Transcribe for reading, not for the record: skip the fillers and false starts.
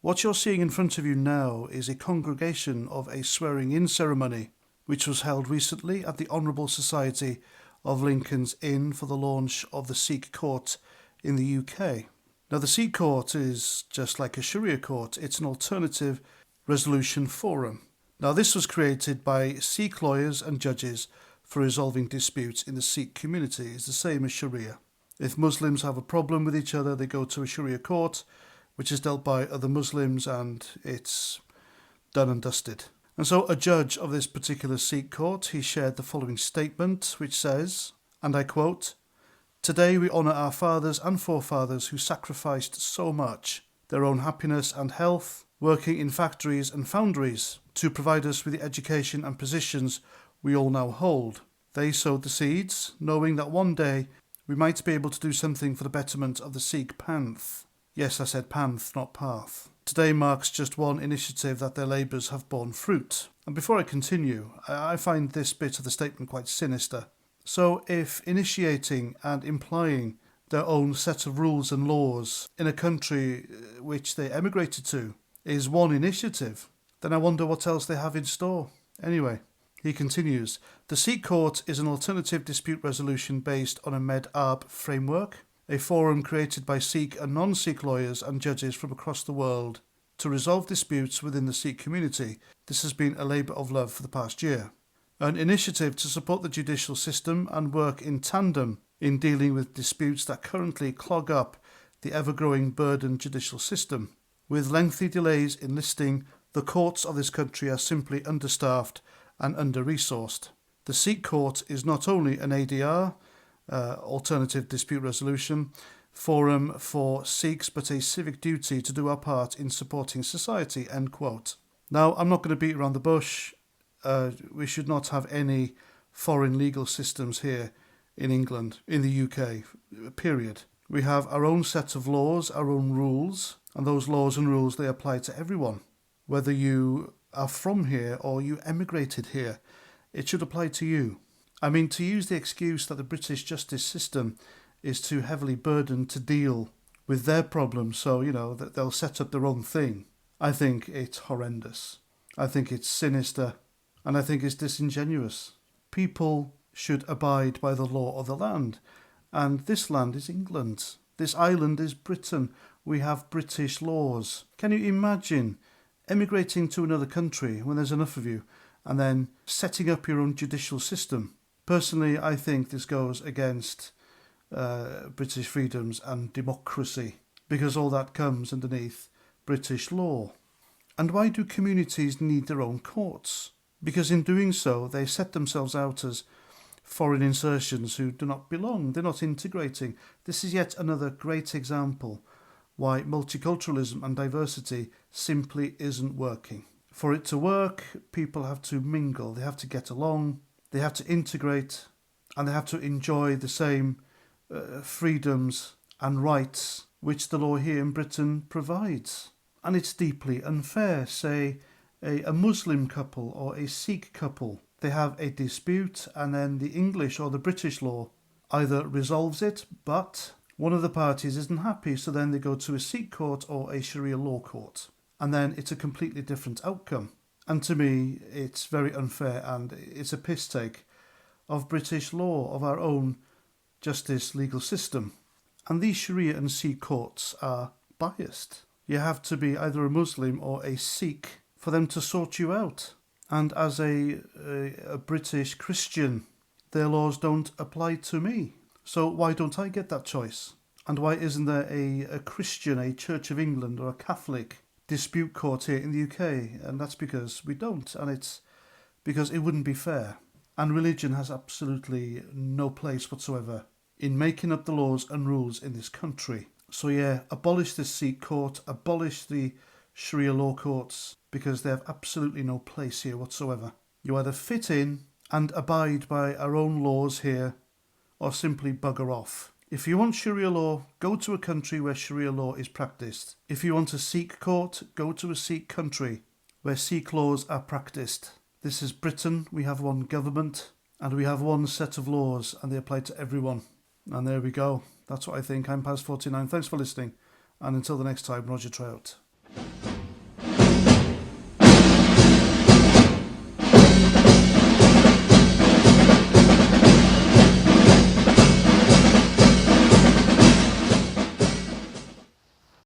What you're seeing in front of you now is a congregation of a swearing-in ceremony, which was held recently at the Honourable Society of Lincoln's Inn for the launch of the Sikh Court in the UK. Now, the Sikh Court is just like a Sharia court. It's an alternative resolution forum. Now, this was created by Sikh lawyers and judges for resolving disputes in the Sikh community. It's the same as Sharia. If Muslims have a problem with each other, they go to a Sharia court, which is dealt by other Muslims, and it's done and dusted. And so a judge of this particular Sikh court, he shared the following statement, which says, and I quote, "Today we honour our fathers and forefathers who sacrificed so much, their own happiness and health, working in factories and foundries to provide us with the education and positions we all now hold. They sowed the seeds, knowing that one day we might be able to do something for the betterment of the Sikh panth." Yes, I said panth, not path. Today marks just one initiative that their labours have borne fruit. And before I continue, I find this bit of the statement quite sinister. So if initiating and implying their own set of rules and laws in a country which they emigrated to is one initiative, then I wonder what else they have in store. Anyway, he continues, "The Sikh Court is an alternative dispute resolution based on a Med-Arb framework, a forum created by Sikh and non-Sikh lawyers and judges from across the world to resolve disputes within the Sikh community. This has been a labour of love for the past year. An initiative to support the judicial system and work in tandem in dealing with disputes that currently clog up the ever-growing burdened judicial system. With lengthy delays in listing, the courts of this country are simply understaffed and under-resourced. The Sikh Court is not only an ADR, alternative dispute resolution, forum for Sikhs, but a civic duty to do our part in supporting society," end quote. Now, I'm not going to beat around the bush. We should not have any foreign legal systems here in England, in the UK, period. We have our own set of laws, our own rules, and those laws and rules, they apply to everyone. Whether you are from here or you emigrated here, it should apply to you. I mean, to use the excuse that the British justice system is too heavily burdened to deal with their problems, so, that they'll set up their own thing, I think it's horrendous. I think it's sinister, and I think it's disingenuous. People should abide by the law of the land, and this land is England. This island is Britain. We have British laws. Can you imagine emigrating to another country when there's enough of you, and then setting up your own judicial system? Personally, I think this goes against British freedoms and democracy, because all that comes underneath British law. And why do communities need their own courts? Because in doing so, they set themselves out as foreign insertions who do not belong. They're not integrating. This is yet another great example why multiculturalism and diversity simply isn't working. For it to work, people have to mingle, they have to get along, they have to integrate, and they have to enjoy the same freedoms and rights which the law here in Britain provides. And it's deeply unfair. Say a Muslim couple or a Sikh couple, they have a dispute, and then the English or the British law either resolves it, but one of the parties isn't happy, so then they go to a Sikh court or a Sharia law court, and then it's a completely different outcome. And to me, it's very unfair, and it's a piss take of British law, of our own justice legal system. And these Sharia and Sikh courts are biased. You have to be either a Muslim or a Sikh for them to sort you out. And as a British Christian, their laws don't apply to me. So why don't I get that choice? And why isn't there a Christian, a Church of England or a Catholic dispute court here in the UK? And that's because we don't, and it's because it wouldn't be fair. And religion has absolutely no place whatsoever in making up the laws and rules in this country. So yeah, abolish the Sikh court, abolish the Sharia law courts, because they have absolutely no place here whatsoever. You either fit in and abide by our own laws here, or simply bugger off. If you want Sharia law, go to a country where Sharia law is practiced. If you want a Sikh court, go to a Sikh country where Sikh laws are practiced. This is Britain. We have one government and we have one set of laws, and they apply to everyone. And there we go. That's what I think. I'm Paz49. Thanks for listening. And until the next time, Roger Trout.